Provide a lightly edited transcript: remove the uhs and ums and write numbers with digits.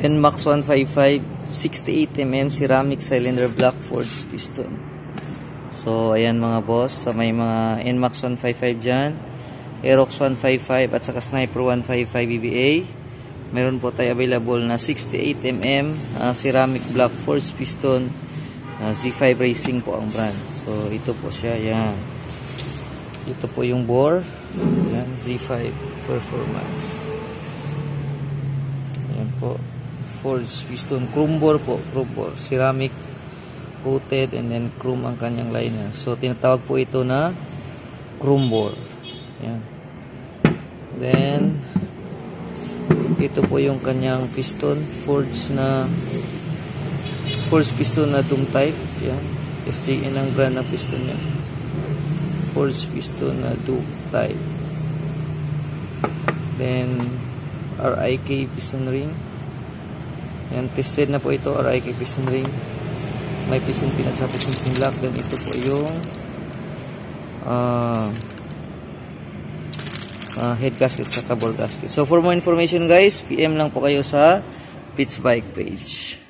NMAX 155 68mm ceramic cylinder block forged piston. So ayan mga boss, sa may mga NMAX 155 dyan, Aerox 155 at saka Sniper 155 BBA, meron po tayo available na 68mm ceramic block forged piston. Z5 Racing po ang brand. So ito po siya, yan. Ito po yung bore, yan, Z5 Performance. Yan po, forged piston, chrome bore po, chrome bore, ceramic coated and then chrome ang kanyang liner. So tinatawag po ito na chrome bore. Yan. Then ito po yung kanyang piston, forged piston na dome type. Yan, FJN ang brand ng piston niya, forged piston na dome type. Then RIK piston ring. Yan, tested na po ito, RIK piston ring. May piston pin at sa piston pin lock. Then ito po yung head gasket at ball gasket. So for more information guys, PM lang po kayo sa Pitts Bike page.